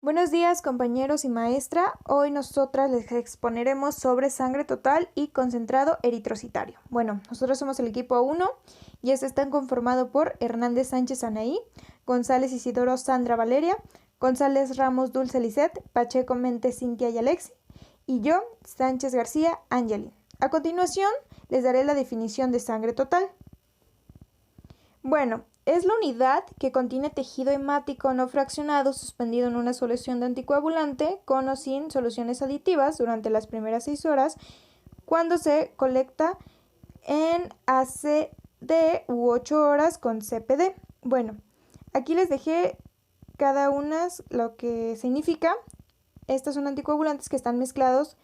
Buenos días, compañeros y maestra. Hoy nosotras les exponeremos sobre sangre total y concentrado eritrocitario. Bueno, nosotros somos el equipo 1 y este está conformado por Hernández Sánchez Anaí, González Isidoro Sandra Valeria, González Ramos Dulce Lisset, Pacheco Mente Cintia y Alexi, y yo, Sánchez García Angelin. A continuación, les daré la definición de sangre total. Bueno, es la unidad que contiene tejido hemático no fraccionado suspendido en una solución de anticoagulante con o sin soluciones aditivas durante las primeras 6 horas cuando se colecta en ACD u 8 horas con CPD. Bueno, aquí les dejé cada una lo que significa. Estos son anticoagulantes que están mezclados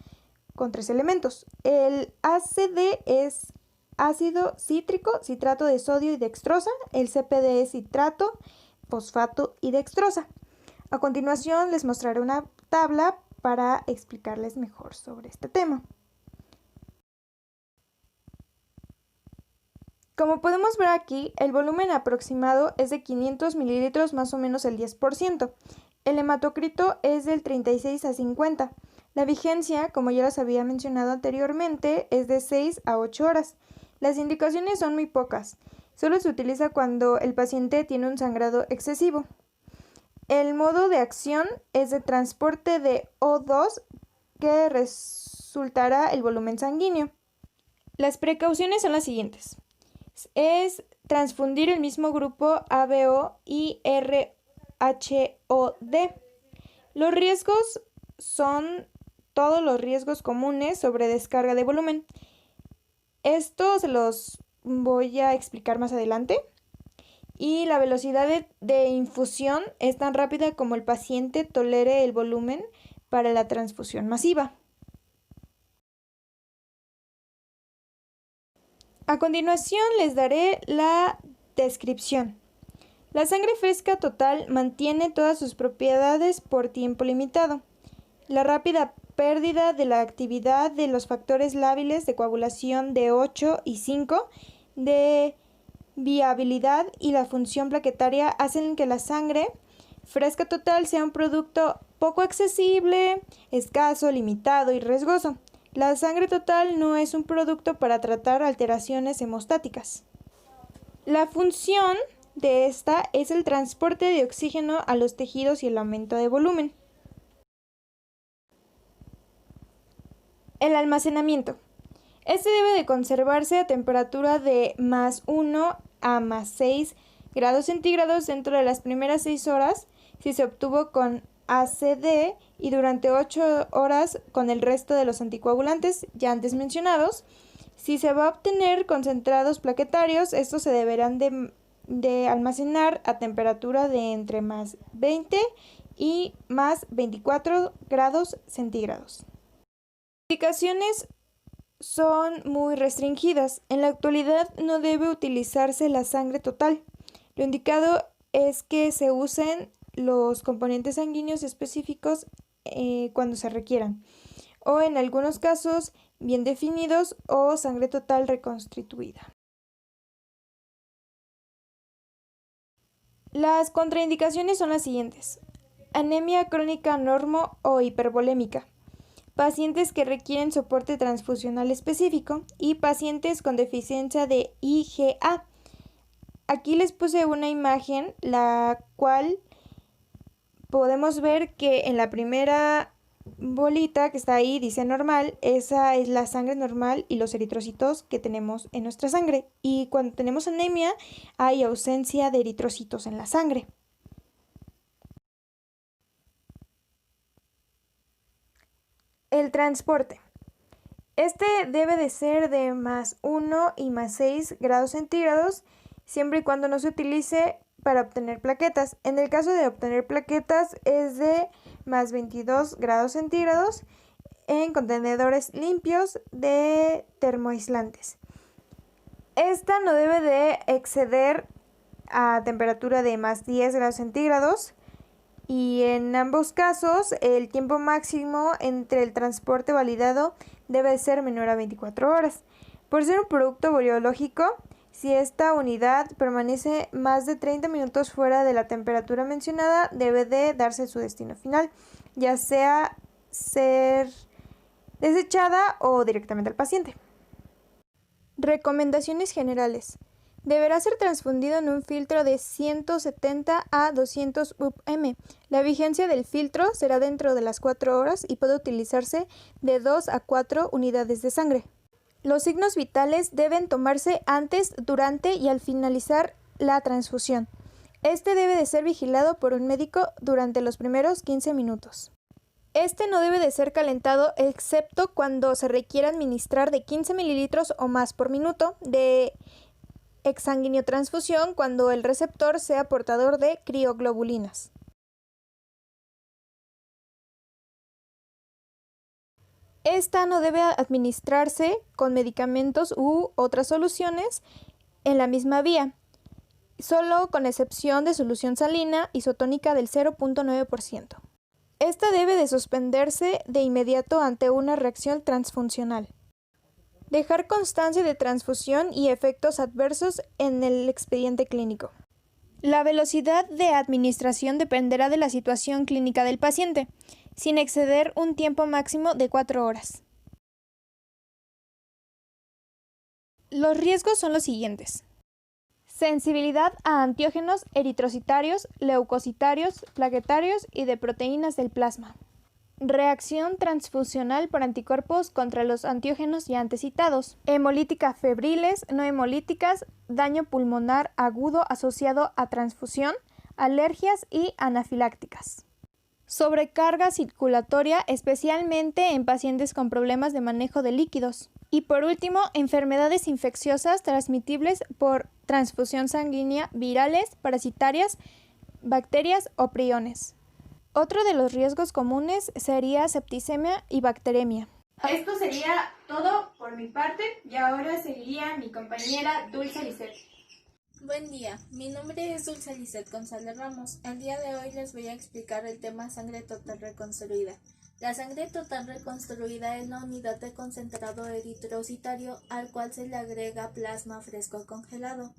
con 3 elementos. El ACD es ácido cítrico, citrato de sodio y dextrosa. El CPD es citrato, fosfato y dextrosa. A continuación les mostraré una tabla para explicarles mejor sobre este tema. Como podemos ver aquí, el volumen aproximado es de 500 mililitros, más o menos el 10%. El hematocrito es del 36 a 50. La vigencia, como ya les había mencionado anteriormente, es de 6 a 8 horas. Las indicaciones son muy pocas. Solo se utiliza cuando el paciente tiene un sangrado excesivo. El modo de acción es de transporte de O2 que resultará el volumen sanguíneo. Las precauciones son las siguientes. Es transfundir el mismo grupo ABO y RHOD. Los riesgos son todos los riesgos comunes sobre descarga de volumen. Esto se los voy a explicar más adelante. Y la velocidad de infusión es tan rápida como el paciente tolere el volumen para la transfusión masiva. A continuación les daré la descripción. La sangre fresca total mantiene todas sus propiedades por tiempo limitado. La rápida pérdida de la actividad de los factores lábiles de coagulación de 8 y 5 de viabilidad y la función plaquetaria hacen que la sangre fresca total sea un producto poco accesible, escaso, limitado y riesgoso. La sangre total no es un producto para tratar alteraciones hemostáticas. La función de esta es el transporte de oxígeno a los tejidos y el aumento de volumen. El almacenamiento. Este debe de conservarse a temperatura de +1 a +6 grados centígrados dentro de las primeras 6 horas si se obtuvo con ACD y durante 8 horas con el resto de los anticoagulantes ya antes mencionados. Si se va a obtener concentrados plaquetarios, estos se deberán de almacenar a temperatura de entre +20 y +24 grados centígrados. Las indicaciones son muy restringidas. En la actualidad no debe utilizarse la sangre total. Lo indicado es que se usen los componentes sanguíneos específicos cuando se requieran, o en algunos casos bien definidos o sangre total reconstituida. Las contraindicaciones son las siguientes: anemia crónica normo o hipervolémica, pacientes que requieren soporte transfusional específico y pacientes con deficiencia de IgA. Aquí les puse una imagen, la cual podemos ver que en la primera bolita que está ahí dice normal, esa es la sangre normal y los eritrocitos que tenemos en nuestra sangre. Y cuando tenemos anemia hay ausencia de eritrocitos en la sangre. El transporte. Este debe de ser de +1 y +6 grados centígrados, siempre y cuando no se utilice para obtener plaquetas. En el caso de obtener plaquetas es de +22 grados centígrados en contenedores limpios de termoaislantes. Esta no debe de exceder a temperatura de +10 grados centígrados. Y en ambos casos el tiempo máximo entre el transporte validado debe ser menor a 24 horas. Por ser un producto biológico, Si esta unidad permanece más de 30 minutos fuera de la temperatura mencionada, debe de darse su destino final, ya sea ser desechada o directamente al paciente. Recomendaciones generales. Deberá ser transfundido en un filtro de 170 a 200 UPM. La vigencia del filtro será dentro de las 4 horas y puede utilizarse de 2 a 4 unidades de sangre. Los signos vitales deben tomarse antes, durante y al finalizar la transfusión. Este debe de ser vigilado por un médico durante los primeros 15 minutos. Este no debe de ser calentado excepto cuando se requiera administrar de 15 mililitros o más por minuto de exsanguiniotransfusión cuando el receptor sea portador de crioglobulinas. Esta no debe administrarse con medicamentos u otras soluciones en la misma vía, solo con excepción de solución salina isotónica del 0.9%. Esta debe de suspenderse de inmediato ante una reacción transfuncional. Dejar constancia de transfusión y efectos adversos en el expediente clínico. La velocidad de administración dependerá de la situación clínica del paciente, sin exceder un tiempo máximo de 4 horas. Los riesgos son los siguientes. Sensibilidad a antígenos eritrocitarios, leucocitarios, plaquetarios y de proteínas del plasma. Reacción transfusional por anticuerpos contra los antígenos ya antes citados. Hemolítica febriles, no hemolíticas, daño pulmonar agudo asociado a transfusión, alergias y anafilácticas. Sobrecarga circulatoria, especialmente en pacientes con problemas de manejo de líquidos. Y por último, enfermedades infecciosas transmitibles por transfusión sanguínea, virales, parasitarias, bacterias o priones. Otro de los riesgos comunes sería septicemia y bacteremia. Esto sería todo por mi parte y ahora seguiría mi compañera Dulce Lisset. Buen día, mi nombre es Dulce Lisset González Ramos. El día de hoy les voy a explicar el tema sangre total reconstruida. La sangre total reconstruida es la unidad de concentrado eritrocitario al cual se le agrega plasma fresco congelado.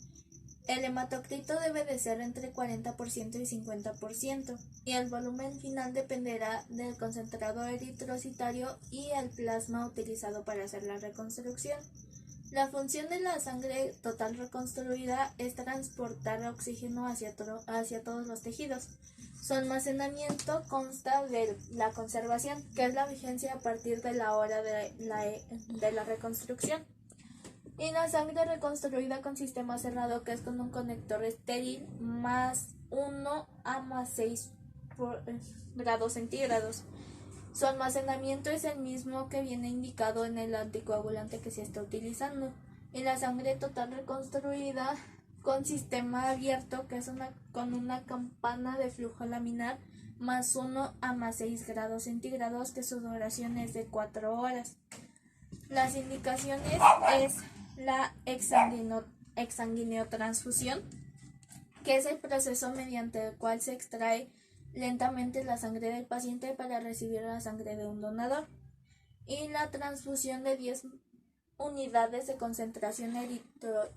El hematocrito debe de ser entre 40% y 50% y el volumen final dependerá del concentrado eritrocitario y el plasma utilizado para hacer la reconstrucción. La función de la sangre total reconstruida es transportar oxígeno hacia todos los tejidos. Su almacenamiento consta de la conservación, que es la vigencia a partir de la hora de la reconstrucción. Y la sangre reconstruida con sistema cerrado, que es con un conector estéril más 1 a más 6 grados centígrados. Su almacenamiento es el mismo que viene indicado en el anticoagulante que se está utilizando. Y la sangre total reconstruida con sistema abierto, que es con una campana de flujo laminar más 1 a más 6 grados centígrados, que su duración es de 4 horas. Las indicaciones es la exsanguineotransfusión, que es el proceso mediante el cual se extrae lentamente la sangre del paciente para recibir la sangre de un donador, y la transfusión de 10 unidades de concentración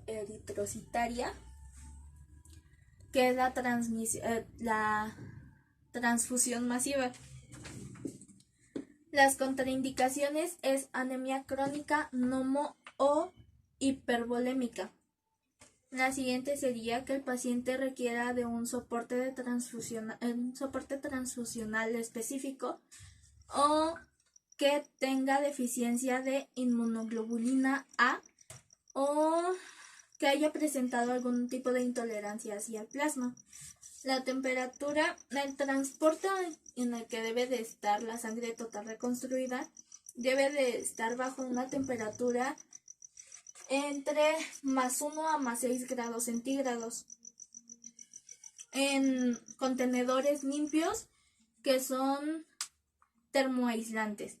eritrocitaria, que es la transfusión masiva. Las contraindicaciones es anemia crónica, nomo o hipervolémica. La siguiente sería que el paciente requiera de un soporte transfusional específico o que tenga deficiencia de inmunoglobulina A o que haya presentado algún tipo de intolerancia hacia el plasma. La temperatura, el transporte en el que debe de estar la sangre total reconstruida debe de estar bajo una temperatura entre más 1 a más 6 grados centígrados en contenedores limpios que son termoaislantes.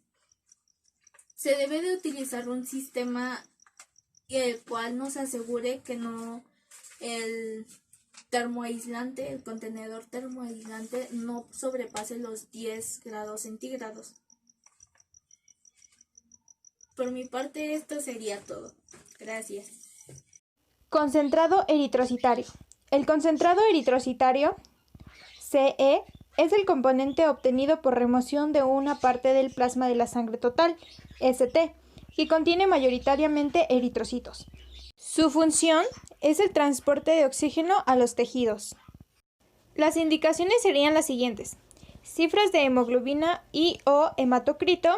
Se debe de utilizar un sistema el cual nos asegure que el contenedor termoaislante no sobrepase los 10 grados centígrados. Por mi parte esto sería todo. Gracias. Concentrado eritrocitario. El concentrado eritrocitario, CE, es el componente obtenido por remoción de una parte del plasma de la sangre total, ST, que contiene mayoritariamente eritrocitos. Su función es el transporte de oxígeno a los tejidos. Las indicaciones serían las siguientes. Cifras de hemoglobina y o hematocrito.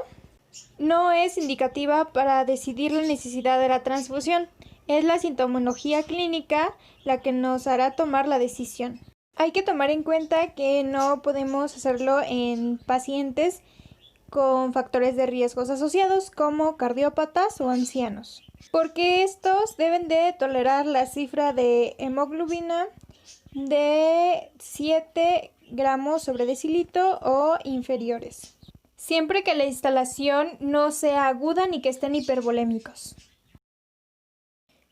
No es indicativa para decidir la necesidad de la transfusión. Es la sintomología clínica la que nos hará tomar la decisión. Hay que tomar en cuenta que no podemos hacerlo en pacientes con factores de riesgos asociados como cardiópatas o ancianos, porque estos deben de tolerar la cifra de hemoglobina de 7 gramos sobre decilitro o inferiores, siempre que la instalación no sea aguda ni que estén hipervolémicos.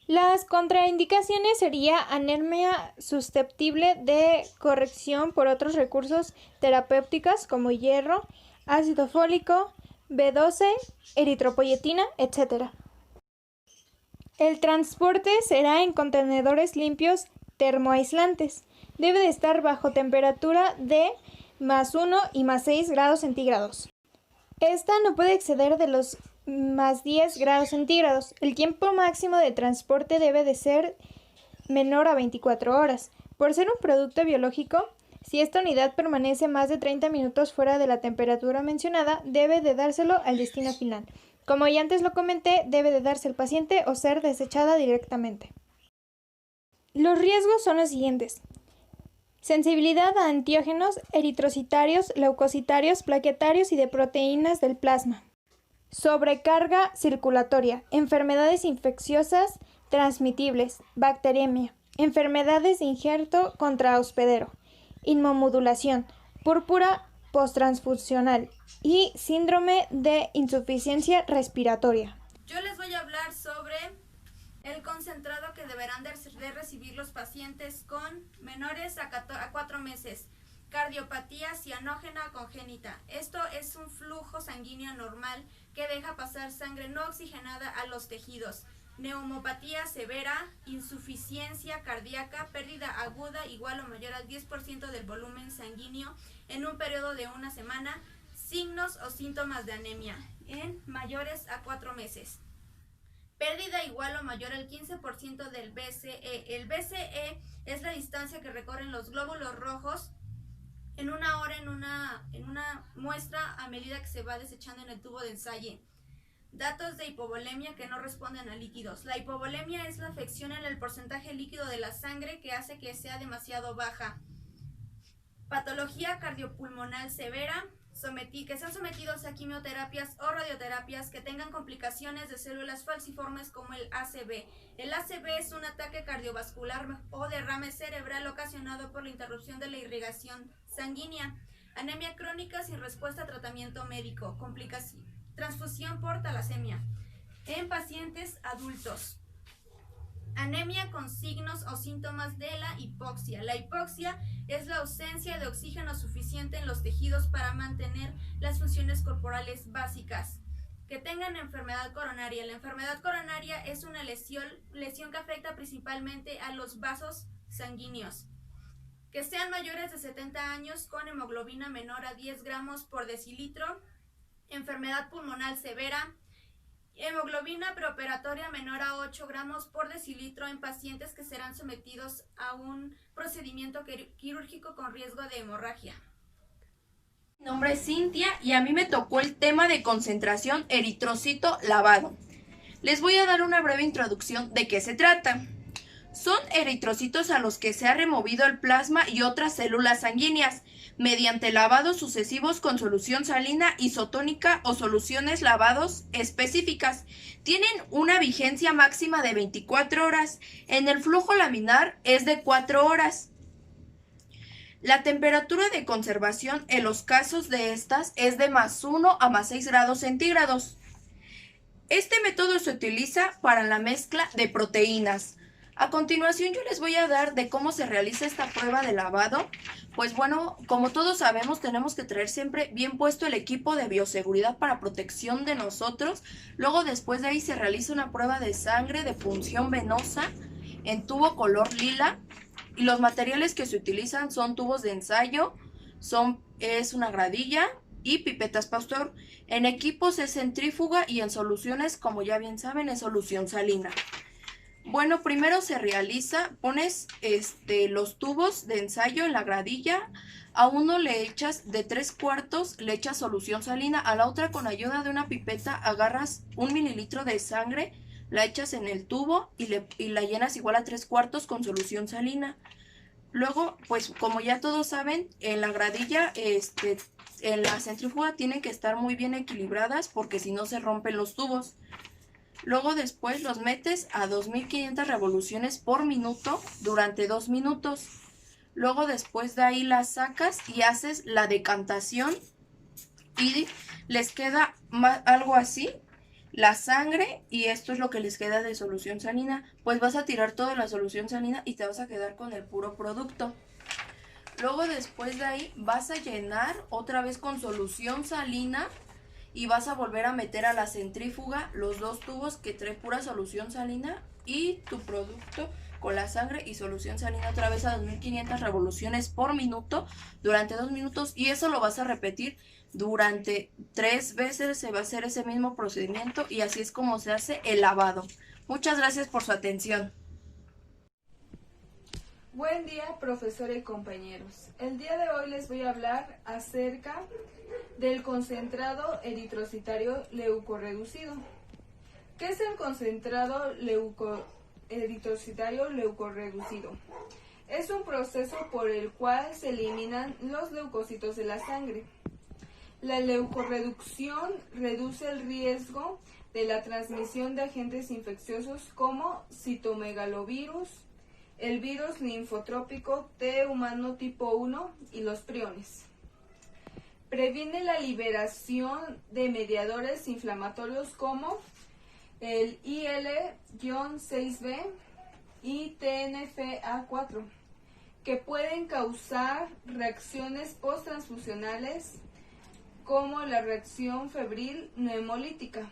Las contraindicaciones sería anemia susceptible de corrección por otros recursos terapéuticos como hierro, ácido fólico, B12, eritropoyetina, etc. El transporte será en contenedores limpios termoaislantes. Debe de estar bajo temperatura de +1 y +6 grados centígrados. Esta no puede exceder de los +10 grados centígrados. El tiempo máximo de transporte debe de ser menor a 24 horas. Por ser un producto biológico, si esta unidad permanece más de 30 minutos fuera de la temperatura mencionada, debe de dárselo al destino final. Como ya antes lo comenté, debe de darse al paciente o ser desechada directamente. Los riesgos son los siguientes. Sensibilidad a antígenos eritrocitarios, leucocitarios, plaquetarios y de proteínas del plasma. Sobrecarga circulatoria, enfermedades infecciosas transmitibles, bacteriemia, enfermedades de injerto contrahospedero, inmumodulación, púrpura posttransfusional y síndrome de insuficiencia respiratoria. Yo les voy a hablar sobre el concentrado que deberán de recibir los pacientes con menores a 4 meses. Cardiopatía cianógena congénita. Esto es un flujo sanguíneo normal que deja pasar sangre no oxigenada a los tejidos. Neumopatía severa, insuficiencia cardíaca, pérdida aguda igual o mayor al 10% del volumen sanguíneo en un periodo de una semana, signos o síntomas de anemia en mayores a 4 meses. Pérdida igual o mayor al 15% del BCE. El BCE es la distancia que recorren los glóbulos rojos en una hora en una muestra a medida que se va desechando en el tubo de ensayo. Datos de hipovolemia que no responden a líquidos. La hipovolemia es la afección en el porcentaje líquido de la sangre que hace que sea demasiado baja. Patología cardiopulmonar severa, que sean sometidos a quimioterapias o radioterapias que tengan complicaciones de células falciformes como el ACV. El ACV es un ataque cardiovascular o derrame cerebral ocasionado por la interrupción de la irrigación sanguínea. Anemia crónica sin respuesta a tratamiento médico. Transfusión por talasemia. En pacientes adultos. Anemia con signos o síntomas de la hipoxia. La hipoxia es la ausencia de oxígeno suficiente en los tejidos para mantener las funciones corporales básicas. Que tengan enfermedad coronaria. La enfermedad coronaria es una lesión que afecta principalmente a los vasos sanguíneos. Que sean mayores de 70 años con hemoglobina menor a 10 gramos por decilitro. Enfermedad pulmonar severa. Hemoglobina preoperatoria menor a 8 gramos por decilitro en pacientes que serán sometidos a un procedimiento quirúrgico con riesgo de hemorragia. Mi nombre es Cintia y a mí me tocó el tema de concentración eritrocito lavado. Les voy a dar una breve introducción de qué se trata. Son eritrocitos a los que se ha removido el plasma y otras células sanguíneas mediante lavados sucesivos con solución salina isotónica o soluciones lavados específicas. Tienen una vigencia máxima de 24 horas. En el flujo laminar es de 4 horas. La temperatura de conservación en los casos de estas es de +1 a +6 grados centígrados. Este método se utiliza para la mezcla de proteínas. A continuación yo les voy a dar de cómo se realiza esta prueba de lavado. Pues bueno, como todos sabemos, tenemos que traer siempre bien puesto el equipo de bioseguridad para protección de nosotros. Luego después de ahí se realiza una prueba de sangre, de punción venosa. en tubo color lila y los materiales que se utilizan son tubos de ensayo, es una gradilla y pipetas Pasteur. En equipos es centrífuga y en soluciones, como ya bien saben, es solución salina. Bueno, primero se realiza, pones los tubos de ensayo en la gradilla, a uno le echas de 3/4, le echas solución salina, a la otra con ayuda de una pipeta agarras 1 mililitro de sangre, la echas en el tubo y la llenas igual a 3/4 con solución salina. Luego, pues como ya todos saben, en la gradilla, en la centrífuga tienen que estar muy bien equilibradas porque si no se rompen los tubos. Luego después los metes a 2500 revoluciones por minuto durante 2 minutos. Luego después de ahí las sacas y haces la decantación y les queda algo así, la sangre, y esto es lo que les queda de solución salina. Pues vas a tirar toda la solución salina y te vas a quedar con el puro producto. Luego después de ahí vas a llenar otra vez con solución salina y vas a volver a meter a la centrífuga los 2 tubos que trae pura solución salina y tu producto con la sangre y solución salina otra vez a 2500 revoluciones por minuto durante 2 minutos, y eso lo vas a repetir durante 3 veces. Se va a hacer ese mismo procedimiento y así es como se hace el lavado. Muchas gracias por su atención. Buen día, profesora y compañeros. El día de hoy les voy a hablar acerca del concentrado eritrocitario leucorreducido. ¿Qué es el concentrado eritrocitario leucorreducido? Es un proceso por el cual se eliminan los leucocitos de la sangre. La leucorreducción reduce el riesgo de la transmisión de agentes infecciosos como citomegalovirus, el virus linfotrópico T humano tipo 1 y los priones. Previene la liberación de mediadores inflamatorios como el IL-6B y TNFA4, que pueden causar reacciones posttransfusionales como la reacción febril neumolítica.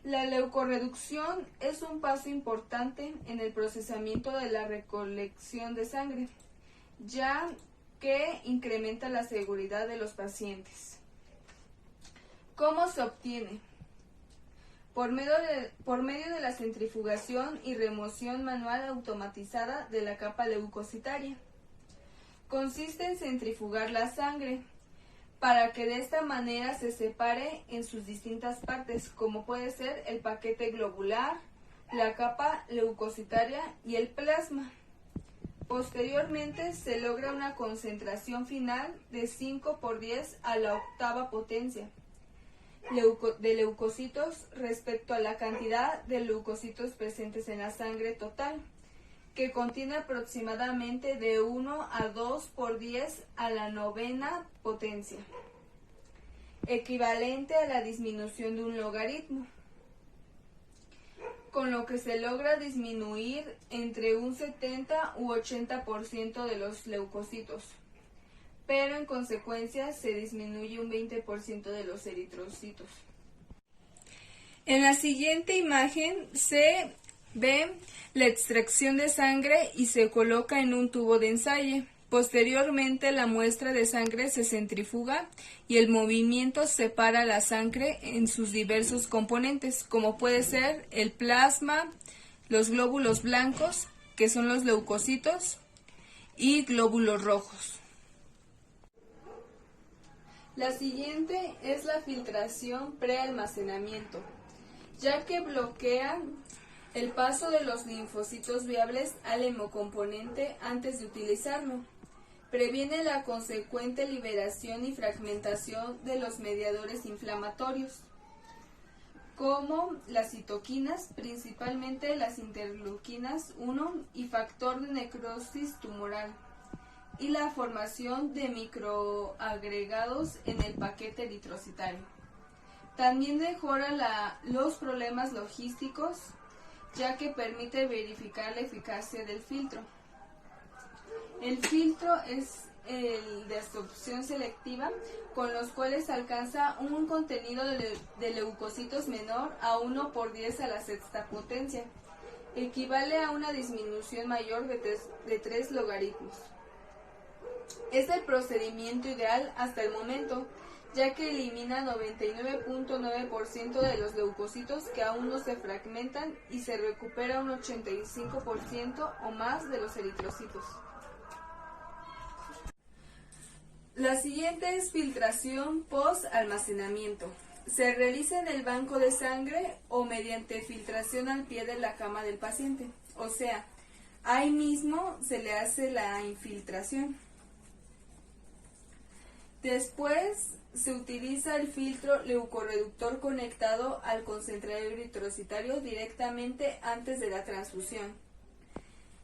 La leucorreducción es un paso importante en el procesamiento de la recolección de sangre, ya que incrementa la seguridad de los pacientes. ¿Cómo se obtiene? Por medio de la centrifugación y remoción manual automatizada de la capa leucocitaria. Consiste en centrifugar la sangre para que de esta manera se separe en sus distintas partes, como puede ser el paquete globular, la capa leucocitaria y el plasma. Posteriormente se logra una concentración final de 5×10 a la 8ª potencia de leucocitos respecto a la cantidad de leucocitos presentes en la sangre total, que contiene aproximadamente de 1 a 2×10 a la 9ª potencia, equivalente a la disminución de un logaritmo, con lo que se logra disminuir entre un 70 u 80% de los leucocitos, pero en consecuencia se disminuye un 20% de los eritrocitos. En la siguiente imagen se ve la extracción de sangre y se coloca en un tubo de ensayo. Posteriormente la muestra de sangre se centrifuga y el movimiento separa la sangre en sus diversos componentes, como puede ser el plasma, los glóbulos blancos, que son los leucocitos, y glóbulos rojos. La siguiente es la filtración prealmacenamiento, ya que bloquea el paso de los linfocitos viables al hemocomponente antes de utilizarlo. Previene la consecuente liberación y fragmentación de los mediadores inflamatorios, como las citoquinas, principalmente las interleuquinas 1 y factor de necrosis tumoral, y la formación de microagregados en el paquete eritrocitario. También mejora los problemas logísticos, ya que permite verificar la eficacia del filtro. El filtro es el de absorción selectiva, con los cuales alcanza un contenido de leucocitos menor a 1×10 a la 6ª potencia. equivale a una disminución mayor de 3 logaritmos. Es el procedimiento ideal hasta el momento, ya que elimina 99.9% de los leucocitos que aún no se fragmentan y se recupera un 85% o más de los eritrocitos. La siguiente es filtración post-almacenamiento. Se realiza en el banco de sangre o mediante filtración al pie de la cama del paciente. O sea, ahí mismo se le hace la infiltración. Después se utiliza el filtro leucorreductor conectado al concentrador eritrocitario directamente antes de la transfusión,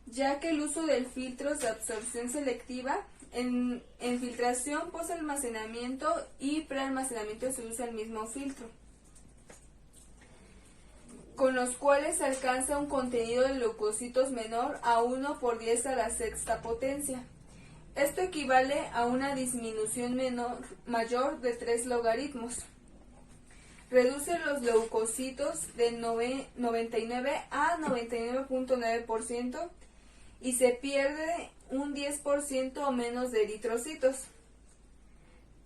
ya que el uso del filtro de absorción selectiva en filtración, posalmacenamiento y prealmacenamiento se usa el mismo filtro, con los cuales se alcanza un contenido de leucocitos menor a 1/10⁶ potencia. Esto equivale a una disminución mayor de 3 logaritmos. Reduce los leucocitos de 99 a 99.9% y se pierde un 10% o menos de eritrocitos.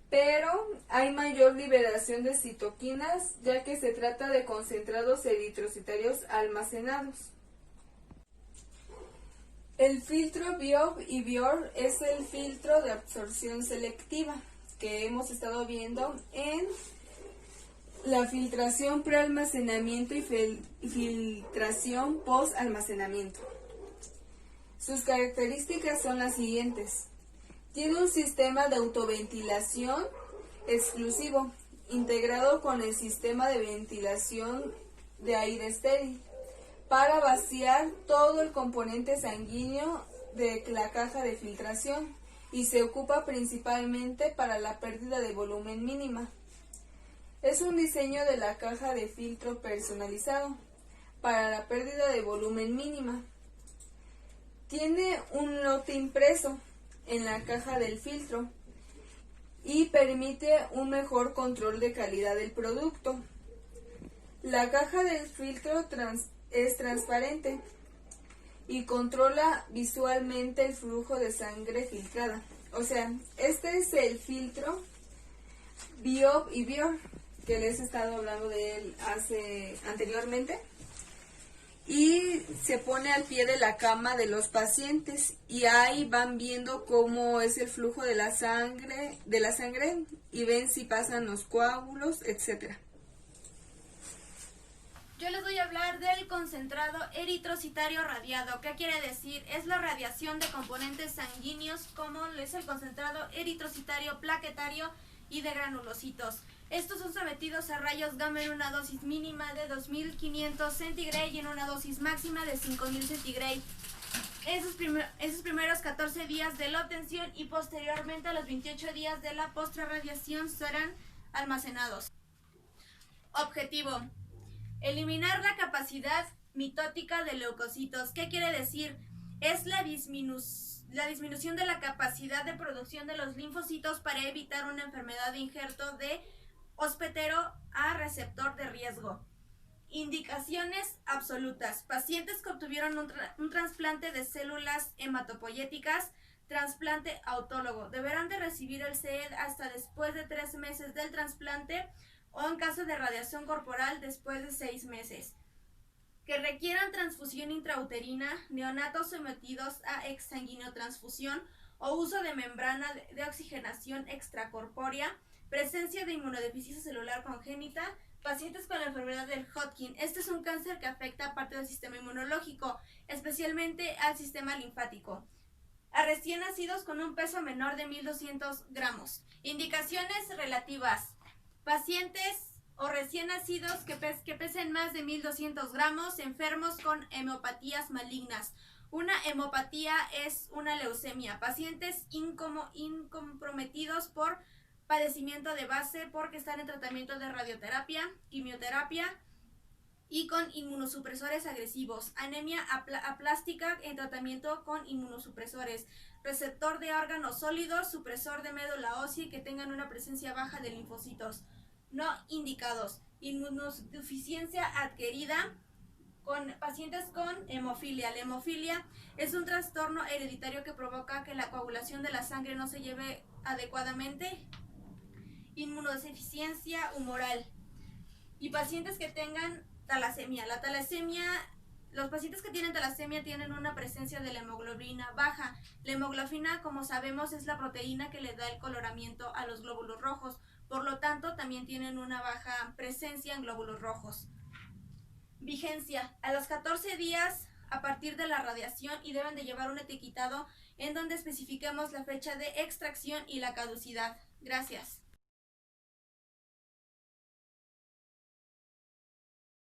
Pero hay mayor liberación de citoquinas, ya que se trata de concentrados eritrocitarios almacenados. El filtro Biop y Bior es el filtro de absorción selectiva que hemos estado viendo en la filtración prealmacenamiento y filtración post-almacenamiento. Sus características son las siguientes. Tiene un sistema de autoventilación exclusivo, integrado con el sistema de ventilación de aire estéril, para vaciar todo el componente sanguíneo de la caja de filtración y se ocupa principalmente para la pérdida de volumen mínima. Es un diseño de la caja de filtro personalizado para la pérdida de volumen mínima. Tiene un lote impreso en la caja del filtro y permite un mejor control de calidad del producto. La caja del filtro es transparente y controla visualmente el flujo de sangre filtrada. O sea, este es el filtro Biop y Bior, que les he estado hablando de él anteriormente. Y se pone al pie de la cama de los pacientes y ahí van viendo cómo es el flujo de la sangre y ven si pasan los coágulos, etcétera. Yo les voy a hablar del concentrado eritrocitario radiado. ¿Qué quiere decir? Es la radiación de componentes sanguíneos como es el concentrado eritrocitario plaquetario y de granulocitos. Estos son sometidos a rayos gamma en una dosis mínima de 2500 centigrade y en una dosis máxima de 5000 centigrade. Esos primeros 14 días de la obtención y posteriormente a los 28 días de la postrarradiación serán almacenados. Objetivo: eliminar la capacidad mitótica de leucocitos. ¿Qué quiere decir? Es la disminución de la capacidad de producción de los linfocitos para evitar una enfermedad de injerto de hospetero a receptor de riesgo. Indicaciones absolutas. Pacientes que obtuvieron un trasplante de células hematopoyéticas, trasplante autólogo, deberán de recibir el CED hasta después de 3 meses del trasplante o en caso de radiación corporal después de 6 meses. Que requieran transfusión intrauterina, neonatos sometidos a exsanguinotransfusión o uso de membrana de oxigenación extracorpórea, presencia de inmunodeficiencia celular congénita, pacientes con la enfermedad del Hodgkin. Este es un cáncer que afecta a parte del sistema inmunológico, especialmente al sistema linfático. A recién nacidos con un peso menor de 1200 gramos. Indicaciones relativas. Pacientes o recién nacidos que pesen más de 1200 gramos, enfermos con hemopatías malignas. Una hemopatía es una leucemia. Pacientes incomprometidos por padecimiento de base porque están en tratamiento de radioterapia, quimioterapia y con inmunosupresores agresivos. Anemia aplástica en tratamiento con inmunosupresores. Receptor de órganos sólidos, supresor de médula ósea y que tengan una presencia baja de linfocitos. No indicados. Inmunodeficiencia adquirida con pacientes con hemofilia. La hemofilia es un trastorno hereditario que provoca que la coagulación de la sangre no se lleve adecuadamente, inmunodeficiencia humoral. Y pacientes que tengan talasemia. Los pacientes que tienen talasemia tienen una presencia de la hemoglobina baja. La hemoglobina, como sabemos, es la proteína que le da el coloramiento a los glóbulos rojos. Por lo tanto, también tienen una baja presencia en glóbulos rojos. Vigencia. A los 14 días a partir de la radiación y deben de llevar un etiquetado en donde especifiquemos la fecha de extracción y la caducidad. Gracias.